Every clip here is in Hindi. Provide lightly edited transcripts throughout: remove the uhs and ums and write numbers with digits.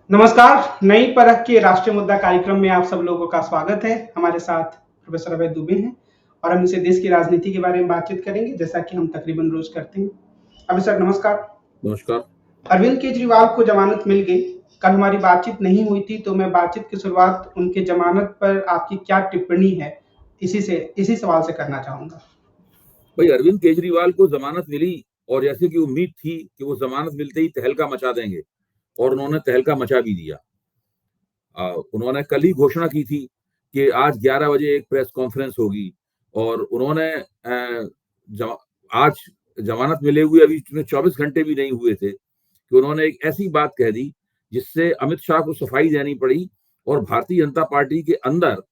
नमस्कार, नई परख के राष्ट्रीय मुद्दा कार्यक्रम में आप सब लोगों का स्वागत है। हमारे साथ प्रोफेसर अभय दुबे हैं और हम इनसे देश की राजनीति के बारे में बातचीत करेंगे, जैसा कि हम तकरीबन रोज करते हैं। अभय सर नमस्कार। नमस्कार। अरविंद केजरीवाल को जमानत मिल गई। कल हमारी बातचीत नहीं हुई थी, तो मैं बातचीत की शुरुआत उनके जमानत पर आपकी क्या टिप्पणी है, इसी सवाल से करना चाहूंगा। भाई, अरविंद केजरीवाल को जमानत मिली और जैसे कि उम्मीद थी कि वो जमानत मिलते ही तहलका मचा देंगे और उन्होंने तहलका मचा भी दिया। उन्होंने कल ही घोषणा की थी कि आज 11 बजे एक प्रेस कॉन्फ्रेंस होगी और उन्होंने आज जमानत मिले हुए अभी 24 घंटे भी नहीं हुए थे कि उन्होंने एक ऐसी बात कह दी जिससे अमित शाह को सफाई देनी पड़ी और भारतीय जनता पार्टी के अंदर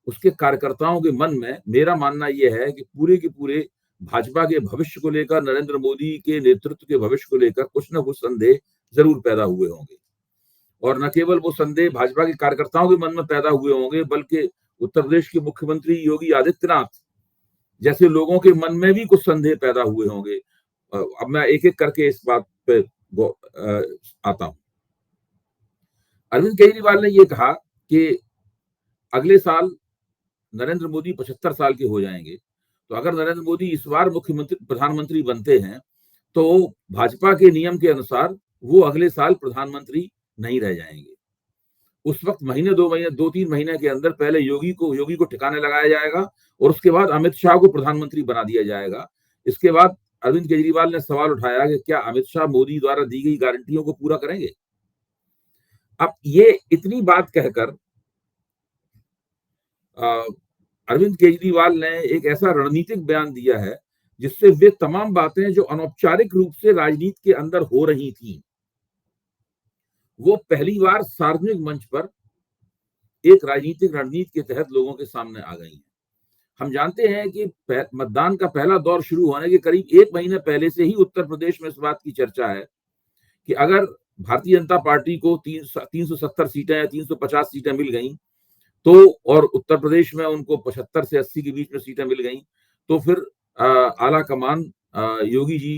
उसके कार्यकर्ताओं के मन में मेरा मानना यह है कि पूरे के पूरे भाजपा के भविष्य को लेकर, नरेंद्र मोदी के नेतृत्व के भविष्य को लेकर कुछ न कुछ संदेह जरूर पैदा हुए होंगे। और न केवल वो संदेह भाजपा के कार्यकर्ताओं के मन में पैदा हुए होंगे, बल्कि उत्तर प्रदेश के मुख्यमंत्री योगी आदित्यनाथ जैसे लोगों के मन में भी कुछ संदेह पैदा हुए होंगे। अब मैं एक एक करके इस बात पे आता हूं। अरविंद केजरीवाल ने यह कहा कि अगले साल नरेंद्र मोदी 75 साल के हो जाएंगे, तो अगर नरेंद्र मोदी इस बार प्रधानमंत्री बनते हैं तो भाजपा के नियम के अनुसार वो अगले साल प्रधानमंत्री नहीं रह जाएंगे। उस वक्त दो तीन महीने के अंदर पहले योगी को ठिकाने लगाया जाएगा और उसके बाद अमित शाह को प्रधानमंत्री बना दिया जाएगा। इसके बाद अरविंद केजरीवाल ने सवाल उठाया कि क्या अमित शाह मोदी द्वारा दी गई गारंटियों को पूरा करेंगे। अब ये इतनी बात कहकर अरविंद केजरीवाल ने एक ऐसा रणनीतिक बयान दिया है जिससे वे तमाम बातें जो अनौपचारिक रूप से राजनीति के अंदर हो रही थी, वो पहली बार सार्वजनिक मंच पर एक राजनीतिक रणनीति के तहत लोगों के सामने आ गई हैं। हम जानते हैं कि मतदान का पहला दौर शुरू होने के करीब एक महीने पहले से ही उत्तर प्रदेश में इस बात की चर्चा है कि अगर भारतीय जनता पार्टी को 370 सीटें या 350 सीटें मिल गई तो, और उत्तर प्रदेश में उनको 75 से 80 के बीच में सीटें मिल गई, तो फिर आला कमान योगी जी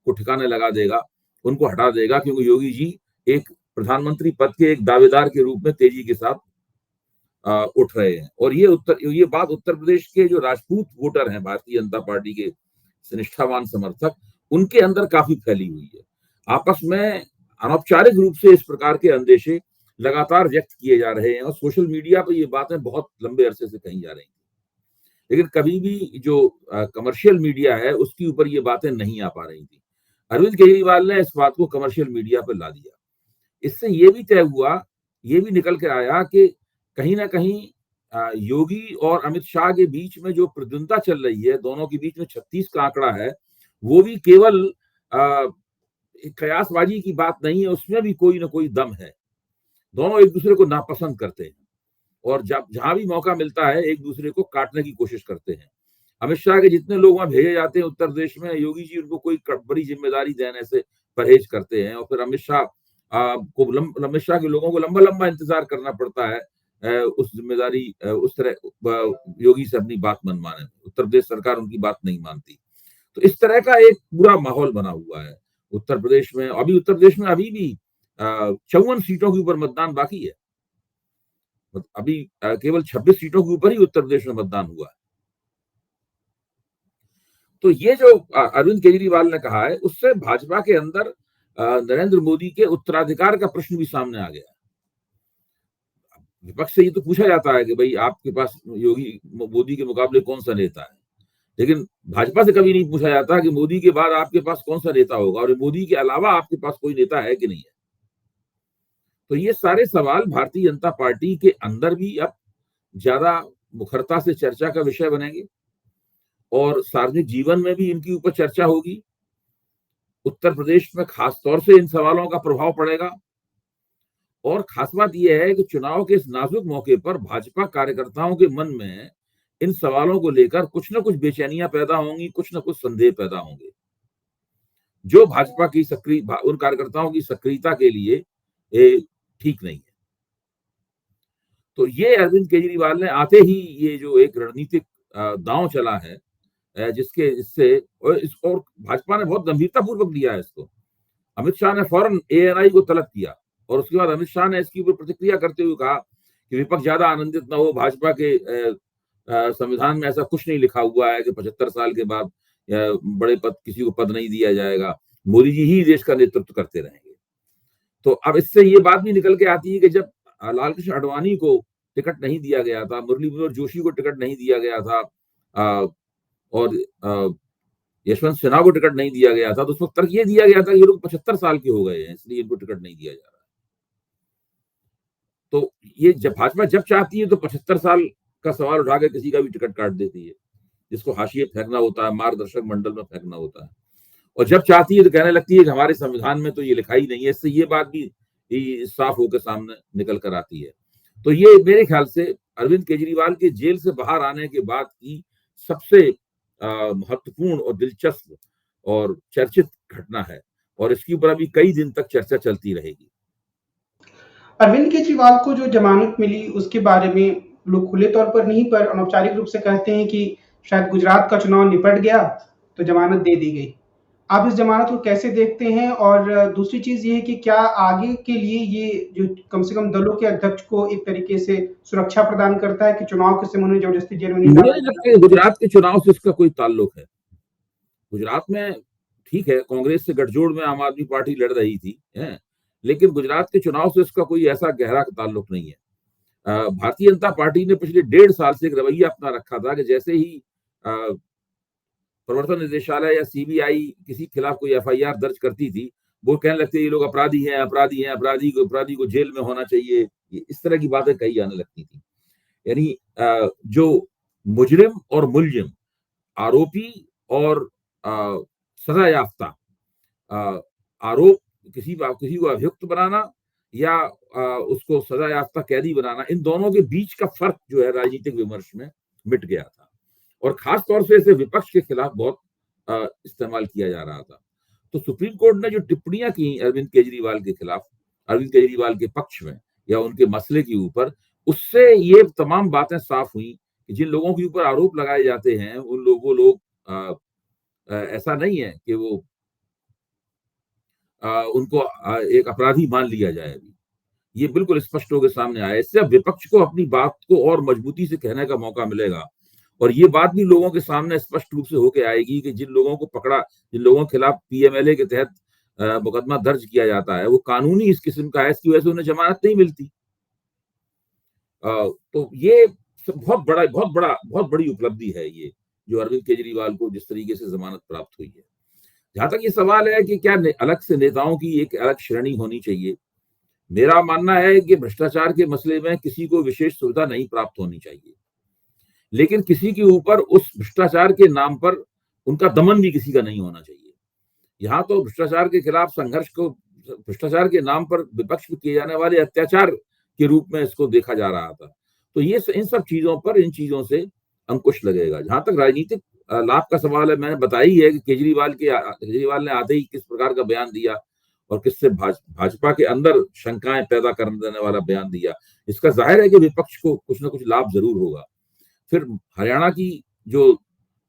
को ठिकाने लगा देगा, उनको हटा देगा, क्योंकि योगी जी एक प्रधानमंत्री पद के एक दावेदार के रूप में तेजी के साथ उठ रहे हैं। और ये बात उत्तर प्रदेश के जो राजपूत वोटर हैं, भारतीय जनता पार्टी के निष्ठावान समर्थक, उनके अंदर काफी फैली हुई है। आपस में अनौपचारिक रूप से इस प्रकार के अंदेशे लगातार व्यक्त किए जा रहे हैं और सोशल मीडिया पर ये बातें बहुत लंबे अरसे से कही जा रही थी, लेकिन कभी भी जो कमर्शियल मीडिया है उसके ऊपर ये बातें नहीं आ पा रही थी। अरविंद केजरीवाल ने इस बात को कमर्शियल मीडिया पर ला दिया। इससे ये भी तय हुआ, ये भी निकल के आया कि कहीं ना कहीं योगी और अमित शाह के बीच में जो प्रतिद्वंदता चल रही है, दोनों के बीच में 36 का आंकड़ा है, वो भी केवल कयासबाजी की बात नहीं है, उसमें भी कोई ना कोई दम है। दोनों एक दूसरे को नापसंद करते हैं और जब जहां भी मौका मिलता है एक दूसरे को काटने की कोशिश करते हैं। अमित शाह के जितने लोग वहां भेजे जाते हैं उत्तर प्रदेश में, योगी जी उनको कोई बड़ी जिम्मेदारी देने से परहेज करते हैं और फिर अमित शाह के लोगों को लंबा लंबा इंतजार करना पड़ता है उस जिम्मेदारी उस तरह योगी से अपनी बात मनवाने में। उत्तर प्रदेश सरकार उनकी बात नहीं मानती, तो इस तरह का एक पूरा माहौल बना हुआ है उत्तर प्रदेश में। उत्तर प्रदेश में अभी भी 54 सीटों के ऊपर मतदान बाकी है। अभी केवल 26 सीटों के ऊपर ही उत्तर प्रदेश में मतदान हुआ है। तो ये जो अरविंद केजरीवाल ने कहा है, उससे भाजपा के अंदर नरेंद्र मोदी के उत्तराधिकार का प्रश्न भी सामने आ गया। विपक्ष से ये तो पूछा जाता है कि भाई आपके पास योगी मोदी के मुकाबले कौन सा नेता है, लेकिन भाजपा से कभी नहीं पूछा जाता कि मोदी के बाद आपके पास कौन सा नेता होगा और मोदी के अलावा आपके पास कोई नेता है कि नहीं है। तो ये सारे सवाल भारतीय जनता पार्टी के अंदर भी अब ज्यादा मुखरता से चर्चा का विषय बनेंगे और सार्वजनिक जीवन में भी इनके ऊपर चर्चा होगी। उत्तर प्रदेश में खास तौर से इन सवालों का प्रभाव पड़ेगा और खास बात यह है कि चुनाव के इस नाजुक मौके पर भाजपा कार्यकर्ताओं के मन में इन सवालों को लेकर कुछ न कुछ बेचैनियां पैदा होंगी, कुछ न कुछ संदेह पैदा होंगे, जो भाजपा की उन कार्यकर्ताओं की सक्रियता के लिए ठीक नहीं है। तो ये अरविंद केजरीवाल ने आते ही ये जो एक रणनीतिक दांव चला है जिसके इससे और भाजपा ने बहुत गंभीरता पूर्वक लिया है इसको। अमित शाह ने फौरन एएनआई को तलब किया और उसके बाद अमित शाह ने इसके ऊपर प्रतिक्रिया करते हुए कहा कि विपक्ष ज्यादा आनंदित न हो, भाजपा के संविधान में ऐसा कुछ नहीं लिखा हुआ है कि 75 साल के बाद बड़े पद, किसी को पद नहीं दिया जाएगा, मोदी जी ही देश का नेतृत्व करते रहेंगे। तो अब इससे ये बात भी निकल के आती है कि जब लालकृष्ण आडवाणी को टिकट नहीं दिया गया था, मुरली मनोहर जोशी को टिकट नहीं दिया गया था, और यशवंत सिन्हा को टिकट नहीं दिया गया था, तो उस वक्त तर्क ये दिया गया था कि ये लोग 75 साल के हो गए हैं, इसलिए इनको टिकट नहीं दिया जा रहा है। तो ये जब भाजपा जब चाहती है तो 75 साल का सवाल उठा के किसी का भी टिकट काट देती है, जिसको हाशिए फेंकना होता है, मार्गदर्शक मंडल में फेंकना होता है, और जब चाहती है तो कहने लगती है कि हमारे संविधान में तो ये लिखा ही नहीं है। इससे ये बात भी साफ होकर सामने निकल कर आती है। तो ये मेरे ख्याल से अरविंद केजरीवाल के जेल से बाहर आने के बाद की सबसे महत्वपूर्ण और दिलचस्प और चर्चित घटना है, और इसके ऊपर अभी कई दिन तक चर्चा चलती रहेगी। अरविंद केजरीवाल को जो जमानत मिली उसके बारे में लोग खुले तौर पर नहीं पर अनौपचारिक रूप से कहते हैं कि शायद गुजरात का चुनाव निपट गया तो जमानत दे दी गई। आप इस जमानत को कैसे देखते हैं? और दूसरी चीज ये है कि क्या आगे के लिए ये जो कम से कम दलों के अध्यक्ष को एक तरीके से सुरक्षा प्रदान करता है कि चुनाव के समय उन्हें जबरदस्ती जेल में नहीं मुझे डाला नहीं जाएगा? लगता कि गुजरात के चुनाव से इसका कोई ताल्लुक है। गुजरात में ठीक है, कांग्रेस से गठजोड़ में आम आदमी पार्टी लड़ रही थी, है, लेकिन गुजरात के चुनाव से इसका कोई ऐसा गहरा ताल्लुक नहीं है। भारतीय जनता पार्टी ने पिछले 1.5 साल से एक रवैया अपना रखा था कि जैसे ही प्रवर्तन निदेशालय या सीबीआई किसी के खिलाफ कोई एफआईआर दर्ज करती थी, वो कहने लगते ये लोग अपराधी हैं, अपराधी हैं, अपराधी को जेल में होना चाहिए, इस तरह की बातें कही आने लगती थी। यानी जो मुजरिम और मुलजिम, आरोपी और सजा याफ्ता, आरोप किसी को अभियुक्त बनाना या उसको सजा याफ्ता कैदी बनाना, इन दोनों के बीच का फर्क जो है राजनीतिक विमर्श में मिट गया था, और खास तौर से इसे विपक्ष के खिलाफ बहुत इस्तेमाल किया जा रहा था। तो सुप्रीम कोर्ट ने जो टिप्पणियां की अरविंद केजरीवाल के खिलाफ, अरविंद केजरीवाल के पक्ष में या उनके मसले के ऊपर, उससे ये तमाम बातें साफ हुई कि जिन लोगों के ऊपर आरोप लगाए जाते हैं वो लोग ऐसा नहीं है कि वो उनको एक अपराधी मान लिया जाए। अभी ये बिल्कुल स्पष्ट होकर सामने आया। इससे अब विपक्ष को अपनी बात को और मजबूती से कहने का मौका मिलेगा, और ये बात भी लोगों के सामने स्पष्ट रूप से होकर आएगी कि जिन लोगों को पकड़ा, जिन लोगों के खिलाफ पीएमएलए के तहत मुकदमा दर्ज किया जाता है, वो कानूनी इस किस्म का है, इसकी वजह से उन्हें जमानत नहीं मिलती। तो ये बहुत बड़ी उपलब्धि है ये, जो अरविंद केजरीवाल को जिस तरीके से जमानत प्राप्त हुई है। जहां तक ये सवाल है कि क्या अलग से नेताओं की एक अलग श्रेणी होनी चाहिए, मेरा मानना है कि भ्रष्टाचार के मसले में किसी को विशेष सुविधा नहीं प्राप्त होनी चाहिए, लेकिन किसी के ऊपर उस भ्रष्टाचार के नाम पर उनका दमन भी किसी का नहीं होना चाहिए। यहाँ तो भ्रष्टाचार के खिलाफ संघर्ष को भ्रष्टाचार के नाम पर विपक्ष में किए जाने वाले अत्याचार के रूप में इसको देखा जा रहा था। तो ये इन सब चीजों पर, इन चीजों से अंकुश लगेगा। जहां तक राजनीतिक लाभ का सवाल है, मैंने बताई है कि केजरीवाल ने आते ही किस प्रकार का बयान दिया और किससे भाजपा के अंदर शंकाएं पैदा कर देने वाला बयान दिया। इसका जाहिर है कि विपक्ष को कुछ ना कुछ लाभ जरूर होगा। फिर हरियाणा की जो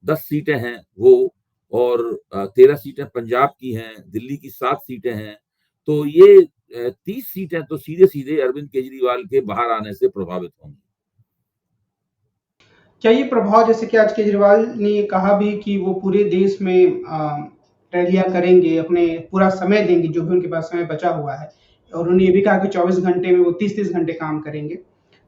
10 सीटें हैं वो, और 13 सीटें पंजाब की हैं, दिल्ली की 7 सीटें हैं, तो ये 30 सीटें तो सीधे सीधे अरविंद केजरीवाल के बाहर आने से प्रभावित होंगी। क्या ये प्रभाव, जैसे कि आज केजरीवाल ने कहा भी कि वो पूरे देश में रैलियां करेंगे, अपने पूरा समय देंगे जो भी उनके पास समय बचा हुआ है, और उन्होंने ये भी कहा कि 24 घंटे में वो 30-30 घंटे काम करेंगे,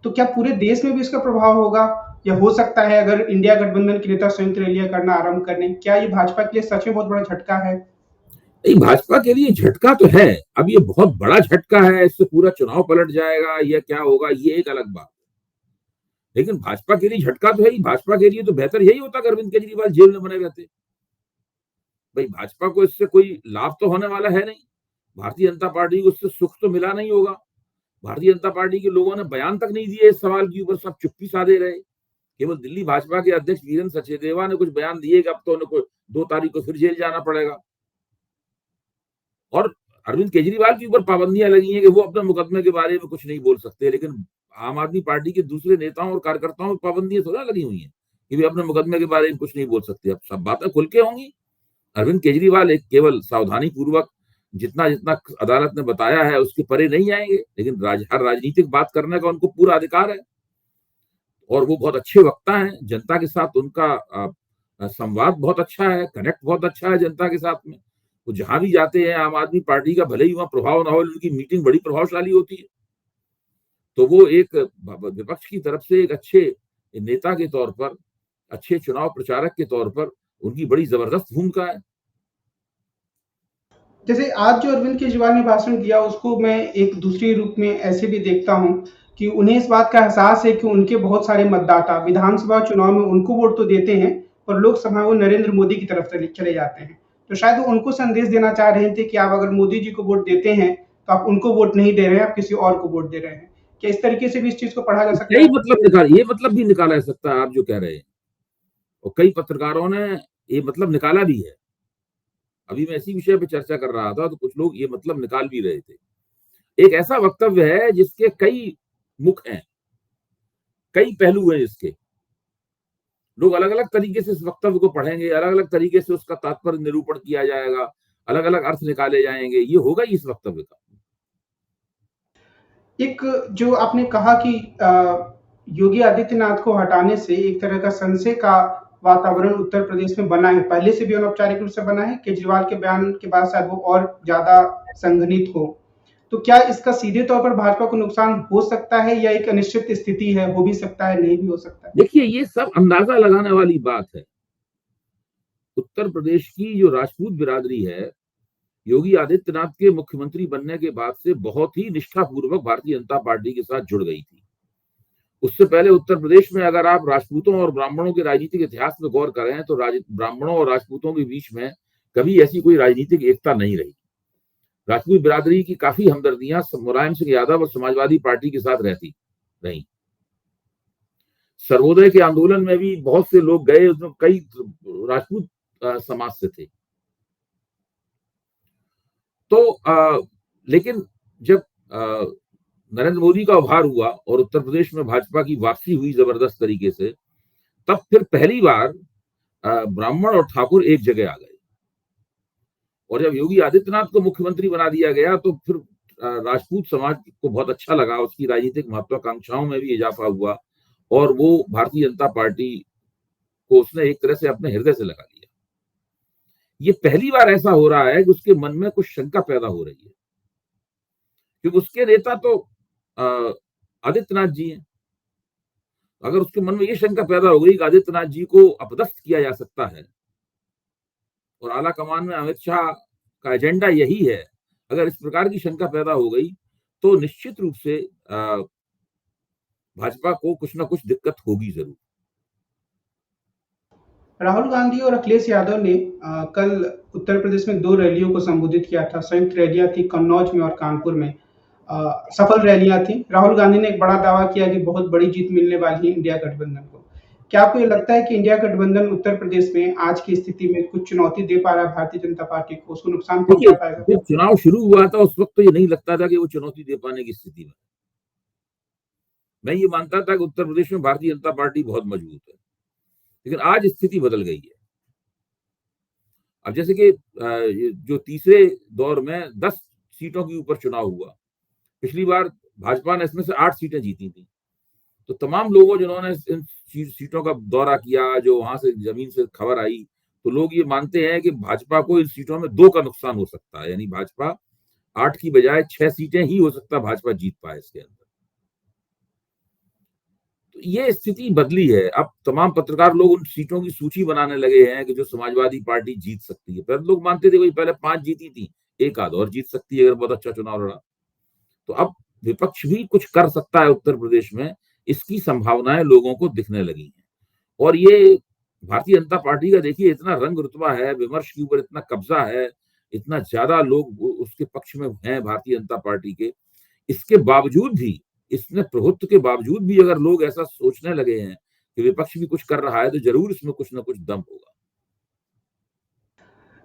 तो क्या पूरे देश में भी इसका प्रभाव होगा? या हो सकता है अगर इंडिया गठबंधन के नेता संयुक्त रैलियां करना आरंभ कर दें, क्या ये भाजपा के लिए सच में बहुत बड़ा झटका है? नहीं, भाजपा के लिए झटका तो है। अब ये बहुत बड़ा झटका है, इससे पूरा चुनाव पलट जाएगा या क्या होगा, ये एक अलग बात, लेकिन भाजपा के लिए झटका तो है ही। भाजपा के लिए तो बेहतर यही होता कि अरविंद केजरीवाल जेल में बने रहते। भाई, भाजपा को इससे कोई लाभ तो होने वाला है नहीं, भारतीय जनता पार्टी को इससे सुख तो मिला नहीं होगा। भारतीय जनता पार्टी के लोगों ने बयान तक नहीं दिए इस सवाल के ऊपर, सब चुप्पी साधे रहे। केवल दिल्ली भाजपा के अध्यक्ष वीरेंद्र सचदेवा ने कुछ बयान दिए कि अब तो उनको 2 तारीख को फिर जेल जाना पड़ेगा, और अरविंद केजरीवाल के ऊपर पाबंदियां लगी हैं कि वो अपने मुकदमे के बारे में कुछ नहीं बोल सकते, लेकिन आम आदमी पार्टी के दूसरे नेताओं और कार्यकर्ताओं पर पाबंदियां थोड़ा लगी हुई हैं कि वे अपने मुकदमे के बारे में कुछ नहीं बोल सकते। अब सब बातें खुल के होंगी। अरविंद केजरीवाल एक केवल सावधानी पूर्वक जितना जितना अदालत ने बताया है उसके परे नहीं जाएंगे, लेकिन हर राजनीतिक बात करने का उनको पूरा अधिकार है। और वो बहुत अच्छे वक्ता हैं, जनता के साथ उनका संवाद बहुत अच्छा है, कनेक्ट बहुत अच्छा है जनता के साथ में। वो जहां भी जाते हैं, आम आदमी पार्टी का भले ही वहां प्रभाव ना हो, उनकी मीटिंग बड़ी प्रभावशाली होती है। तो वो एक विपक्ष की तरफ से एक अच्छे नेता के तौर पर, अच्छे चुनाव प्रचारक के तौर पर उनकी बड़ी जबरदस्त भूमिका है। जैसे आज जो अरविंद केजरीवाल ने भाषण दिया, उसको मैं एक दूसरे रूप में ऐसे भी देखता हूँ कि उन्हें इस बात का एहसास है कि उनके बहुत सारे मतदाता विधानसभा चुनाव में उनको वोट तो देते हैं, पर लोकसभा वो नरेंद्र मोदी की तरफ चले जाते हैं। तो शायद वो उनको संदेश देना चाह रहे थे कि आप अगर मोदी जी को वोट देते हैं, तो आप उनको वोट नहीं दे रहे हैं, आप किसी और को वोट दे रहे हैं। क्या इस तरीके से भी इस चीज को पढ़ा जा सकता कई है? मतलब निकाल, ये मतलब भी निकाला जा सकता है आप जो कह रहे हैं, और कई पत्रकारों ने ये मतलब निकाला भी है। अभी मैं इसी विषय पे चर्चा कर रहा था तो कुछ लोग ये मतलब निकाल भी रहे थे। एक ऐसा वक्तव्य है जिसके कई मुख हैं, कई पहलू हैं इसके। लोग अलग अलग तरीके से इस वक्तव्य को पढ़ेंगे, अलग अलग तरीके से उसका तात्पर्य निरूपण किया जाएगा, अलग अलग अर्थ निकाले जाएंगे। ये होगा ही इस वक्तव्य का। एक जो आपने कहा कि योगी आदित्यनाथ को हटाने से एक तरह का संशय का वातावरण उत्तर प्रदेश में बना है, पहले से भी अनौपचारिक रूप से बना है, केजरीवाल के बयान के बाद शायद वो और ज्यादा संघनित हो। तो क्या इसका सीधे तौर पर भाजपा को नुकसान हो सकता है, या एक अनिश्चित स्थिति है, हो भी सकता है, नहीं भी हो सकता है? देखिए, ये सब अंदाजा लगाने वाली बात है। उत्तर प्रदेश की जो राजपूत बिरादरी है, योगी आदित्यनाथ के मुख्यमंत्री बनने के बाद से बहुत ही निष्ठापूर्वक भारतीय जनता पार्टी के साथ जुड़ गई थी। उससे पहले उत्तर प्रदेश में अगर आप राजपूतों और ब्राह्मणों के राजनीतिक इतिहास में गौर करें तो ब्राह्मणों और राजपूतों के बीच में कभी ऐसी कोई राजनीतिक एकता नहीं रही। राजपूत बिरादरी की काफी हमदर्दियां मुलायम सिंह यादव और समाजवादी पार्टी के साथ रहती रही। सर्वोदय के आंदोलन में भी बहुत से लोग गए, उसमें कई राजपूत समाज से थे। तो लेकिन जब नरेंद्र मोदी का उभार हुआ और उत्तर प्रदेश में भाजपा की वापसी हुई जबरदस्त तरीके से, तब फिर पहली बार ब्राह्मण और ठाकुर एक जगह आ गए। और जब योगी आदित्यनाथ को मुख्यमंत्री बना दिया गया तो फिर राजपूत समाज को बहुत अच्छा लगा, उसकी राजनीतिक महत्वाकांक्षाओं में भी इजाफा हुआ और वो भारतीय जनता पार्टी को उसने एक तरह से अपने हृदय से लगा लिया। ये पहली बार ऐसा हो रहा है कि उसके मन में कुछ शंका पैदा हो रही है, क्योंकि उसके नेता तो आदित्यनाथ जी हैं। अगर उसके मन में ये शंका पैदा हो गई कि आदित्यनाथ जी को अपदस्थ किया जा सकता है और आला कमान में अमित शाह का एजेंडा यही है, अगर इस प्रकार की शंका पैदा हो गई तो निश्चित रूप से भाजपा को कुछ ना कुछ दिक्कत होगी जरूर। राहुल गांधी और अखिलेश यादव ने कल उत्तर प्रदेश में 2 रैलियों को संबोधित किया था। संयुक्त रैलियां थी कन्नौज में और कानपुर में। सफल रैलियां थी। राहुल गांधी ने एक बड़ा दावा किया कि बहुत बड़ी जीत मिलने वाली है इंडिया गठबंधन को। क्या आपको ये लगता है कि इंडिया गठबंधन उत्तर प्रदेश में आज की स्थिति में कुछ चुनौती दे पा रहा है भारतीय जनता पार्टी को, उसको नुकसान पहुंचा पाएगा? जब चुनाव शुरू हुआ था उस वक्त तो ये नहीं लगता था कि वो चुनौती दे पाने की स्थिति में। मैं ये मानता था कि उत्तर प्रदेश में भारतीय जनता पार्टी बहुत मजबूत है, लेकिन आज स्थिति बदल गई है। अब जैसे कि जो तीसरे दौर में 10 सीटों के ऊपर चुनाव हुआ, पिछली बार भाजपा ने इसमें से 8 सीटें जीती थी। तो तमाम लोगों जिन्होंने इन सीटों का दौरा किया, जो वहां से जमीन से खबर आई, तो लोग ये मानते हैं कि भाजपा को इन सीटों में 2 का नुकसान हो सकता है, यानी भाजपा 8 की बजाय 6 सीटें ही हो सकता है भाजपा जीत पाए इसके अंदर। तो ये स्थिति बदली है। अब तमाम पत्रकार लोग उन सीटों की सूची बनाने लगे हैं कि जो समाजवादी पार्टी जीत सकती है। पहले लोग मानते थे भाई पहले 5 जीती थी, एक आध और जीत सकती है अगर बहुत अच्छा चुनाव लड़ा। तो अब विपक्ष भी कुछ कर सकता है उत्तर प्रदेश में, इसकी संभावनाएं लोगों को दिखने लगी हैं। और ये भारतीय जनता पार्टी का देखिए इतना रंग रुतबा है, विमर्श के ऊपर इतना कब्जा है, इतना ज्यादा लोग उसके पक्ष में हैं भारतीय जनता पार्टी के। इसके बावजूद भी, इसमें प्रभुत्व के बावजूद भी अगर लोग ऐसा सोचने लगे हैं कि विपक्ष भी कुछ कर रहा है तो जरूर इसमें कुछ ना कुछ दम होगा।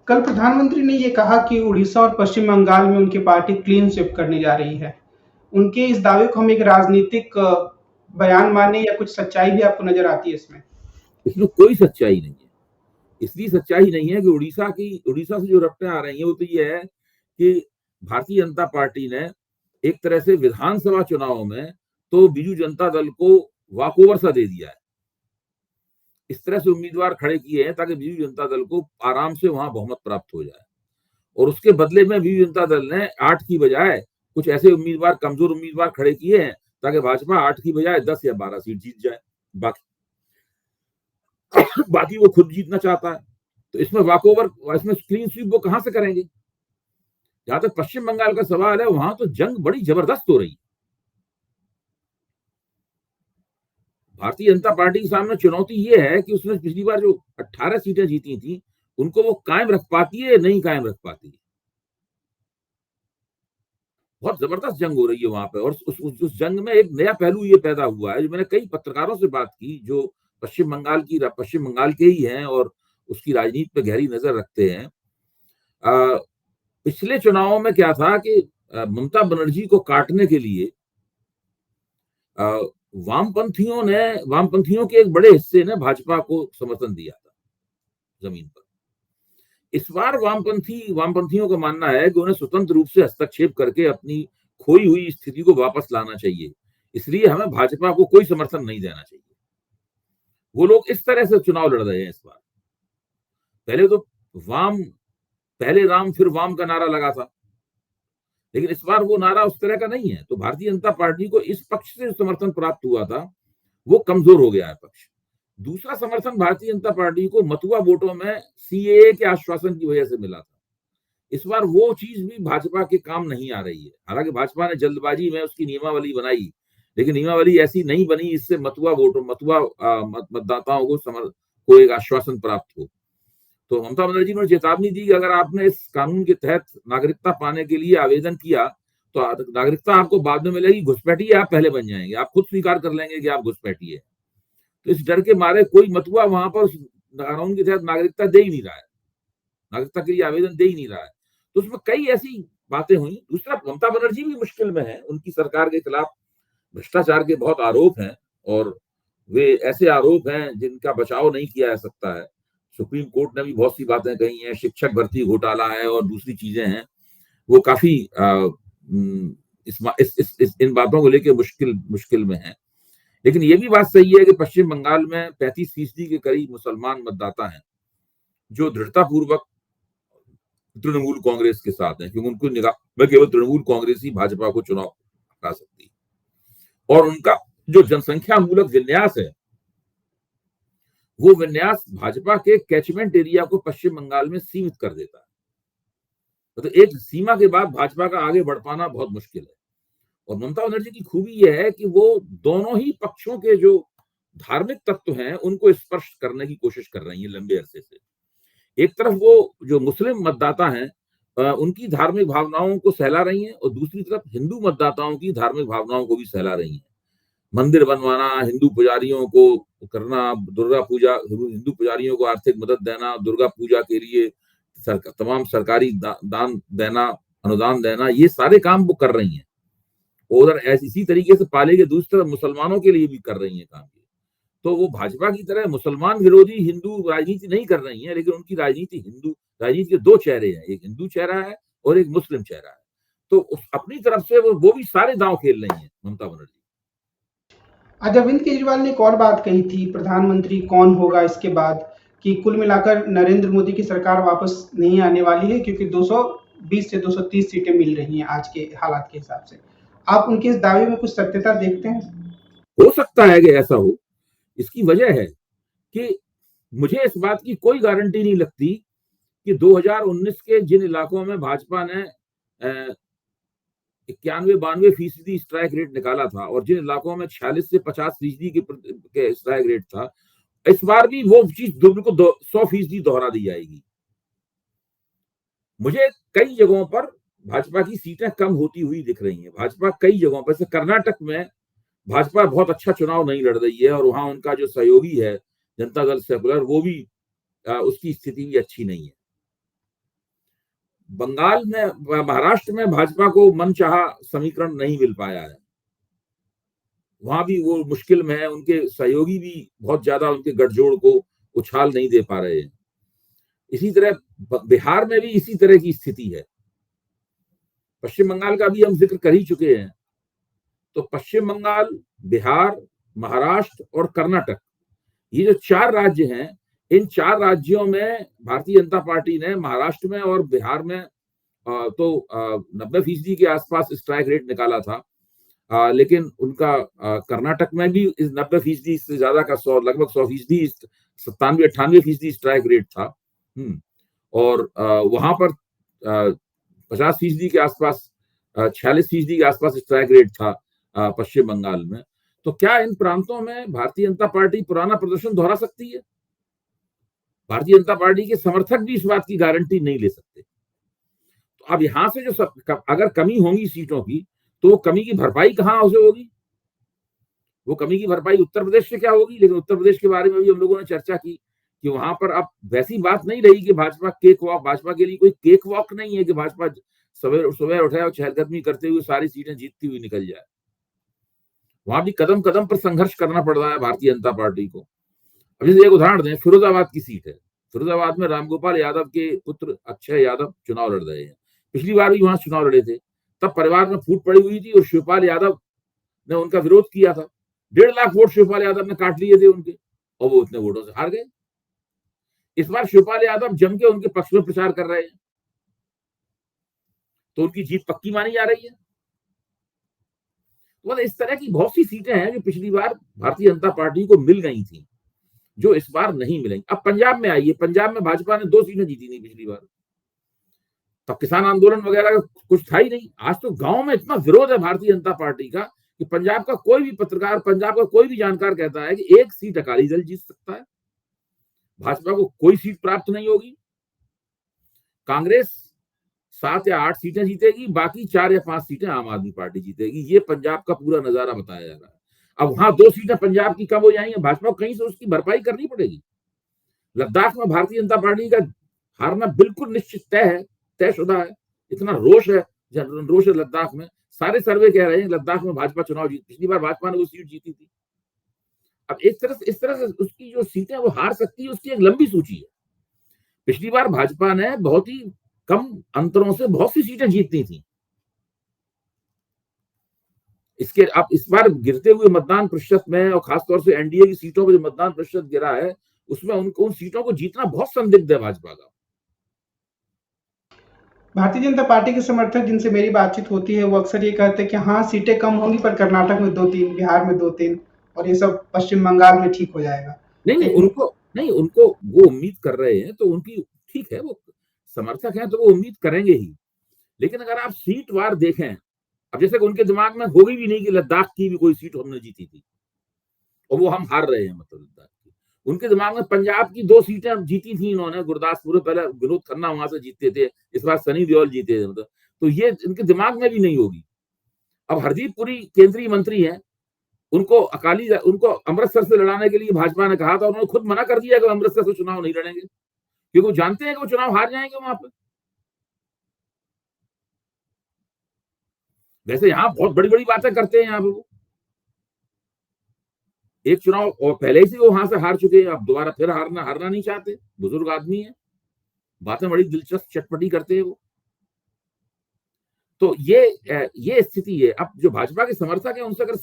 कल प्रधानमंत्री ने ये कहा कि उड़ीसा और पश्चिम बंगाल में उनकी पार्टी क्लीन स्वीप करने जा रही है। उनके इस दावे को हम एक राजनीतिक बयान माने, या कुछ सच्चाई भी आपको नजर आती है इसमें? इसमें कोई सच्चाई नहीं है। इसलिए सच्चाई नहीं है कि उड़ीसा से जो रपटें आ रही हैं वो तो ये है कि भारतीय जनता पार्टी ने एक तरह से विधानसभा चुनाव में तो बीजू जनता दल को वॉकओवर सा दे दिया है। इस तरह से उम्मीदवार खड़े किए हैं ताकि बीजू जनता दल को आराम से वहां बहुमत प्राप्त हो जाए, और उसके बदले में बीजू जनता दल ने 8 की बजाय कुछ ऐसे उम्मीदवार, कमजोर उम्मीदवार खड़े किए हैं ताकि भाजपा 8 की बजाय 10 या 12 सीट जीत जाए। बाकी वो खुद जीतना चाहता है, तो इसमें वॉकओवर, इसमें क्लीन स्वीप वो कहां से करेंगे? जहां तक पश्चिम बंगाल का सवाल है, वहां तो जंग बड़ी जबरदस्त हो रही है। भारतीय जनता पार्टी के सामने चुनौती ये है कि उसने पिछली बार जो 18 सीटें जीती थी, उनको वो कायम रख पाती है या नहीं कायम रख पाती है। बहुत जबरदस्त जंग हो रही है वहां पे, और उस जंग में एक नया पहलू ये पैदा हुआ है, जो मैंने कई पत्रकारों से बात की जो पश्चिम बंगाल के ही हैं और उसकी राजनीति पे गहरी नजर रखते हैं। पिछले चुनावों में क्या था कि ममता बनर्जी को काटने के लिए वामपंथियों के एक बड़े हिस्से ने भाजपा को समर्थन दिया था जमीन पर। इस बार वामपंथियों का मानना है कि उन्हें स्वतंत्र रूप से हस्तक्षेप करके अपनी खोई हुई स्थिति को वापस लाना चाहिए, इसलिए हमें भाजपा को कोई समर्थन नहीं देना चाहिए। वो लोग इस तरह से चुनाव लड़ रहे हैं इस बार। पहले तो पहले राम फिर वाम का नारा लगा था, लेकिन इस बार वो नारा उस तरह का नहीं है। तो भारतीय जनता पार्टी को इस पक्ष से समर्थन प्राप्त हुआ था, वो कमजोर हो गया है पक्ष। दूसरा समर्थन भारतीय जनता पार्टी को मथुरा वोटों में सीएए के आश्वासन की वजह से मिला था। इस बार वो चीज भी भाजपा के काम नहीं आ रही है। हालांकि भाजपा ने जल्दबाजी में उसकी नियमावली बनाई, लेकिन नियमावली ऐसी नहीं बनी इससे मतदाताओं को एक आश्वासन प्राप्त हो। तो ममता बनर्जी ने चेतावनी दी कि अगर आपने इस कानून के तहत नागरिकता पाने के लिए आवेदन किया तो नागरिकता आपको बाद में मिलेगी, घुसपैठी आप पहले बन जाएंगे, आप खुद स्वीकार कर लेंगे कि आप घुसपैठी है। तो इस डर के मारे कोई मतुआ वहां पर कानून के तहत नागरिकता दे ही नहीं रहा है, नागरिकता के लिए आवेदन दे ही नहीं रहा है। तो उसमें कई ऐसी बातें हुई। दूसरा, ममता बनर्जी भी मुश्किल में है, उनकी सरकार के खिलाफ भ्रष्टाचार के बहुत आरोप हैं, और वे ऐसे आरोप हैं जिनका बचाव नहीं किया जा सकता है। सुप्रीम कोर्ट ने भी बहुत सी बातें कही हैं, शिक्षक भर्ती घोटाला है और दूसरी चीजें हैं, वो काफी इन बातों को लेकर मुश्किल में है। लेकिन ये भी बात सही है कि पश्चिम बंगाल में 35% के करीब मुसलमान मतदाता हैं जो दृढ़तापूर्वक तृणमूल कांग्रेस के साथ हैं, क्योंकि उनको निगाह में केवल तृणमूल कांग्रेस ही भाजपा को चुनाव हरा सकती है। और उनका जो जनसंख्या मूलक विन्यास है, वो विन्यास भाजपा के कैचमेंट एरिया को पश्चिम बंगाल में सीमित कर देता है। तो एक सीमा के बाद भाजपा का आगे बढ़ पाना बहुत मुश्किल है। और ममता बनर्जी की खूबी यह है कि वो दोनों ही पक्षों के जो धार्मिक तत्व हैं उनको स्पर्श करने की कोशिश कर रही है लंबे अरसे से। एक तरफ वो जो मुस्लिम मतदाता हैं उनकी धार्मिक भावनाओं को सहला रही हैं, और दूसरी तरफ हिंदू मतदाताओं की धार्मिक भावनाओं को भी सहला रही हैं। मंदिर बनवाना, हिंदू पुजारियों को करना, दुर्गा पूजा, हिंदू पुजारियों को आर्थिक मदद देना, दुर्गा पूजा के लिए तमाम सरकारी दान देना, अनुदान देना, ये सारे काम वो कर रही हैं। उधर इसी तरीके से पाले के दूसरी तरफ मुसलमानों के लिए भी कर रही है काम। तो वो भाजपा की तरह मुसलमान विरोधी हिंदू राजनीति नहीं कर रही है, लेकिन उनकी राजनीति के दो चेहरे हैं, एक हिंदू चेहरा है और एक मुस्लिम चेहरा है। तो अपनी तरफ से वो भी सारे दांव खेल रही है ममता बनर्जी। अरविंद केजरीवाल ने एक और बात कही थी, प्रधानमंत्री कौन होगा इसके बाद, कि कुल मिलाकर नरेंद्र मोदी की सरकार वापस नहीं आने वाली है, क्योंकि 220 से 230 सीटें मिल रही हैं आज के हालात के हिसाब से। आप उनके इस दावे में कुछ सत्यता देखते हैं? हो सकता है कि ऐसा हो। इसकी वजह है कि मुझे इस बात की कोई गारंटी नहीं लगती कि 2019 के जिन इलाकों में भाजपा ने 91-92% स्ट्राइक रेट निकाला था और जिन इलाकों में 46 से 50% के स्ट्राइक रेट था, इस बार भी वो चीज को 100% दोहरा दी जाएगी। मुझे कई जगहों पर भाजपा की सीटें कम होती हुई दिख रही हैं। भाजपा कई जगहों पर, जैसे कर्नाटक में भाजपा बहुत अच्छा चुनाव नहीं लड़ रही है, और वहां उनका जो सहयोगी है जनता दल सेकुलर, वो भी उसकी स्थिति भी अच्छी नहीं है। बंगाल में, महाराष्ट्र में भाजपा को मनचाहा समीकरण नहीं मिल पाया है, वहां भी वो मुश्किल में है। उनके सहयोगी भी बहुत ज्यादा उनके गठजोड़ को उछाल नहीं दे पा रहे हैं। इसी तरह बिहार में भी इसी तरह की स्थिति है। पश्चिम बंगाल का भी हम जिक्र कर ही चुके हैं। तो पश्चिम बंगाल, बिहार, महाराष्ट्र और कर्नाटक, ये जो 4 राज्य हैं, इन 4 राज्यों में भारतीय जनता पार्टी ने महाराष्ट्र में और बिहार में तो 90% के आसपास स्ट्राइक रेट निकाला था। लेकिन उनका कर्नाटक में भी इस 90% से ज्यादा का लगभग 100%, 97-98% स्ट्राइक रेट था। और वहां पर 50% के आसपास, 46% के आसपास स्ट्राइक रेट था पश्चिम बंगाल में। तो क्या इन प्रांतों में भारतीय जनता पार्टी पुराना प्रदर्शन दोहरा सकती है? भारतीय जनता पार्टी के समर्थक भी इस बात की गारंटी नहीं ले सकते। तो अब यहां से जो अगर कमी होगी सीटों की, तो वो कमी की भरपाई कहां से होगी? वो कमी की भरपाई उत्तर प्रदेश से क्या होगी? लेकिन उत्तर प्रदेश के बारे में भी हम लोगों ने चर्चा की कि वहां पर अब वैसी बात नहीं रही कि भाजपा केक वॉक, भाजपा के लिए कोई केक वॉक नहीं है कि भाजपा सुबह उठे और चहलकदमी करते हुए सारी सीटें जीतती हुई निकल जाए। वहां भी कदम कदम पर संघर्ष करना पड़ रहा है भारतीय जनता पार्टी को। अब जैसे एक उदाहरण दें, फिरोजाबाद की सीट है। फिरोजाबाद में रामगोपाल यादव के पुत्र अक्षय यादव चुनाव लड़ रहे हैं। पिछली बार भी वहां चुनाव लड़े थे, तब परिवार में फूट पड़ी हुई थी और शिवपाल यादव ने उनका विरोध किया था। 1.5 लाख वोट शिवपाल यादव ने काट लिए थे उनके, और वो उतने वोटों से हार गए। इस बार शिवपाल यादव जम के उनके पक्ष में प्रचार कर रहे हैं, तो उनकी जीत पक्की मानी जा रही है। तो इस तरह की बहुत सी सीटें हैं जो पिछली बार भारतीय जनता पार्टी को मिल गई थी, जो इस बार नहीं मिलेंगी। अब पंजाब में आइए, पंजाब में भाजपा ने 2 सीटें जीती थी पिछली बार, तब किसान आंदोलन वगैरह कुछ था ही नहीं। आज तो गांव में इतना विरोध है भारतीय जनता पार्टी का कि पंजाब का कोई भी पत्रकार, पंजाब का कोई भी जानकार कहता है कि 1 सीट अकाली दल जीत सकता है, भाजपा को कोई सीट प्राप्त नहीं होगी। कांग्रेस 7 या 8 सीटें जीतेगी, बाकी 4 या 5 सीटें आम आदमी पार्टी जीतेगी। ये पंजाब का पूरा नजारा बताया जा रहा है। अब वहां 2 सीटें पंजाब की कम हो जाएंगी, भाजपा को कहीं से उसकी भरपाई करनी पड़ेगी। लद्दाख में भारतीय जनता पार्टी का हारना बिल्कुल निश्चित तयशुदा है। इतना रोष है लद्दाख में। सारे सर्वे कह रहे हैं लद्दाख में भाजपा चुनाव जीत, पिछली बार भाजपा ने वो सीट जीती थी। अब इस तरह से उसकी जो सीटें वो हार सकती है, उसकी एक लंबी सूची है। पिछली बार भाजपा ने बहुत ही कम अंतरों से बहुत सी सीटें जीतनी थी। इसके अब इस बार गिरते हुए मतदान प्रतिशत में और खासतौर से एनडीए की सीटों पर जो मतदान प्रतिशत गिरा है, उसमें उन सीटों को जीतना बहुत संदिग्ध है भाजपा का। भारतीय जनता पार्टी के समर्थक जिनसे मेरी बातचीत होती है, वो अक्सर ये कहते हैं कि हाँ, सीटें कम होंगी पर कर्नाटक में 2-3, बिहार में 2-3 और ये सब पश्चिम बंगाल में ठीक हो जाएगा। नहीं, उनको वो उम्मीद कर रहे हैं तो उनकी ठीक है, वो समर्थक हैं तो वो उम्मीद करेंगे ही। लेकिन अगर आप सीट वार देखें, अब जैसे कि उनके दिमाग में होगी भी नहीं कि लद्दाख की भी कोई सीट हमने जीती थी और वो हम हार रहे हैं, मतलब लद्दाख की। उनके दिमाग में पंजाब की 2 सीटें जीती थी इन्होंने, गुरदासपुर, पहले विनोद खन्ना वहां से जीतते थे, इस बार सनी देओल जीते थे, मतलब तो ये इनके दिमाग में भी नहीं होगी। अब हरदीप पुरी केंद्रीय मंत्री हैं, उनको अमृतसर से लड़ाने के लिए भाजपा ने कहा था, उन्होंने खुद मना कर दिया कि अमृतसर से चुनाव नहीं लड़ेंगे, क्योंकि वो जानते हैं कि वो चुनाव हार जाएंगे वहां पर। वैसे यहाँ बहुत बड़ी बड़ी बातें करते हैं यहाँ पे वो, एक चुनाव और पहले ही से वो वहां से हार चुके हैं, अब दोबारा फिर हारना नहीं चाहते। बुजुर्ग आदमी है, बातें बड़ी दिलचस्प चटपटी करते हैं वो। तो ये स्थिति है। अब जो भाजपा के समर्थक है, उनसे अगर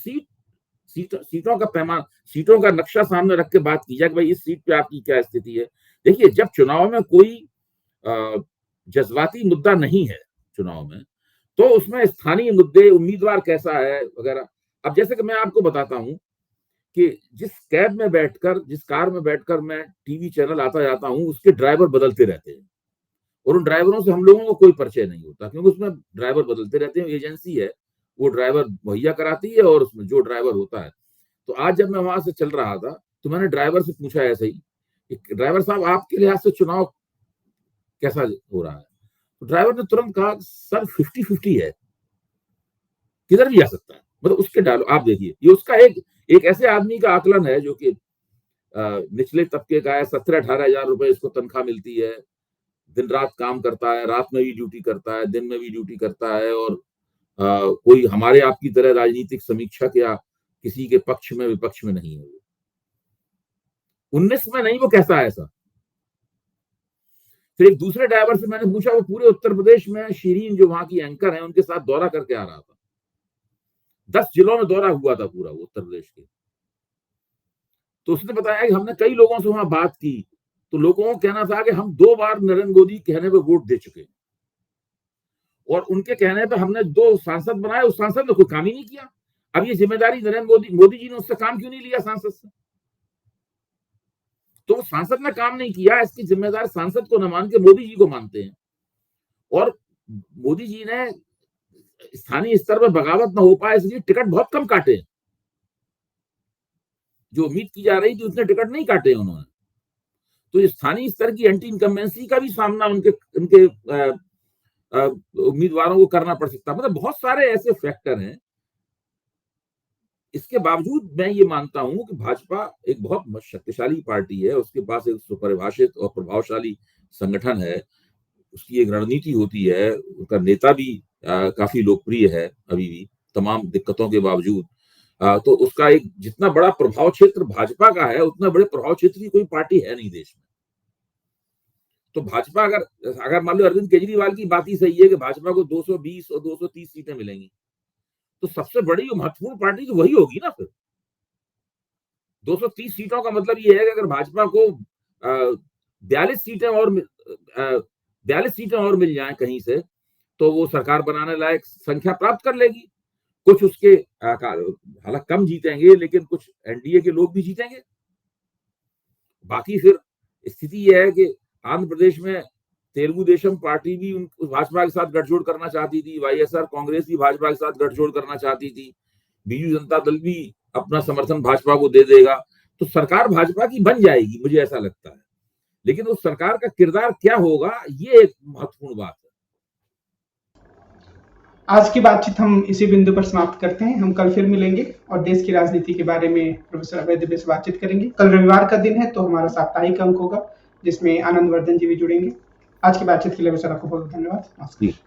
सीटों का पैमाना, सीटों का नक्शा सामने रख के बात की जाए कि भाई इस सीट पे आपकी क्या स्थिति है। देखिए, जब चुनाव में कोई जज्बाती मुद्दा नहीं है चुनाव में, तो उसमें स्थानीय मुद्दे, उम्मीदवार कैसा है वगैरह। अब जैसे कि मैं आपको बताता हूं कि जिस कार में बैठकर मैं टीवी चैनल आता जाता हूं, उसके ड्राइवर बदलते रहते हैं और उन ड्राइवरों से हम लोगों को कोई परिचय नहीं होता, क्योंकि उसमें ड्राइवर बदलते रहते हैं। एजेंसी है, वो ड्राइवर मुहैया कराती है और उसमें जो ड्राइवर होता है। तो आज जब मैं वहां से चल रहा था, तो मैंने ड्राइवर से पूछा ऐसे ही कि ड्राइवर साहब, आपके लिहाज से चुनाव कैसा हो रहा है? तो ड्राइवर ने तुरंत कहा, सर 50-50 है, किधर भी जा सकता है। मतलब उसके डायलॉग आप देखिए, ये उसका एक ऐसे आदमी का आकलन है जो कि निचले तबके का है, 17-18 हजार रुपए इसको तनख्वाह मिलती है, दिन रात काम करता है, रात में भी ड्यूटी करता है, दिन में भी ड्यूटी करता है, और कोई हमारे आपकी तरह राजनीतिक समीक्षक या किसी के पक्ष में विपक्ष में नहीं है। वो 19 में नहीं, वो कैसा है ऐसा। फिर एक दूसरे ड्राइवर से मैंने पूछा, वो पूरे उत्तर प्रदेश में शिरीन जो वहां की एंकर है उनके साथ दौरा करके आ रहा था। 10 जिलों में दौरा हुआ था पूरा वो उत्तर प्रदेश के। तो उसने बताया कि हमने कई लोगों से वहां बात की, तो लोगों को कहना था कि हम 2 बार नरेंद्र मोदी कहने पे वोट दे चुके, और उनके कहने पे हमने 2 सांसद बनाए, उस सांसद ने कोई काम ही नहीं किया। अब ये जिम्मेदारी नरेंद्र मोदी जी ने उससे काम क्यों नहीं लिया सांसद से? तो वो सांसद ने काम नहीं किया, इसकी जिम्मेदार सांसद को न मान के मोदी जी को मानते हैं। और मोदी जी ने स्थानीय स्तर पर बगावत न हो पाए इसलिए टिकट बहुत कम काटे। जो उम्मीद की जा रही थी उतने टिकट नहीं काटे उन्होंने। तो स्थानीय स्तर की एंटी इनकम्बेंसी का भी सामना उनके उम्मीदवारों को करना पड़ सकता। मतलब बहुत सारे ऐसे फैक्टर हैं। इसके बावजूद मैं ये मानता हूं कि भाजपा एक बहुत शक्तिशाली पार्टी है, उसके पास एक सुपरिभाषित और प्रभावशाली संगठन है, उसकी एक रणनीति होती है, उनका नेता भी काफी लोकप्रिय है अभी भी तमाम दिक्कतों के बावजूद। तो उसका एक जितना बड़ा प्रभाव क्षेत्र भाजपा का है, उतना बड़े प्रभाव क्षेत्र की कोई पार्टी है नहीं देश में। तो भाजपा अगर मान लो अरविंद केजरीवाल की बात ही सही है कि भाजपा को 220 और 230 सीटें मिलेंगी, तो सबसे बड़ी महत्वपूर्ण पार्टी तो वही होगी ना। फिर 230 सीटों का मतलब ये है कि अगर भाजपा को 42 सीटें और मिल जाएं कहीं से, तो वो सरकार बनाने लायक संख्या प्राप्त कर लेगी। कुछ उसके हालांकि कम जीतेंगे, लेकिन कुछ एनडीए के लोग भी जीतेंगे। बाकी फिर स्थिति यह है कि आंध्र प्रदेश में तेलुगु देशम पार्टी भी भाजपा के साथ गठजोड़ करना चाहती थी, वाईएसआर कांग्रेस भी भाजपा के साथ गठजोड़ करना चाहती थी, बीजू जनता दल भी अपना समर्थन भाजपा को दे देगा। तो सरकार भाजपा की बन जाएगी, मुझे ऐसा लगता है। लेकिन उस सरकार का किरदार क्या होगा, ये एक महत्वपूर्ण बात है। आज की बातचीत हम इसी बिंदु पर समाप्त करते हैं। हम कल फिर मिलेंगे और देश की राजनीति के बारे में प्रोफेसर अभय दुबे से बातचीत करेंगे। कल रविवार का दिन है, तो हमारा साप्ताहिक अंक होगा जिसमें आनंद वर्धन जी भी जुड़ेंगे। आज की बातचीत के लिए सर आपको बहुत धन्यवाद।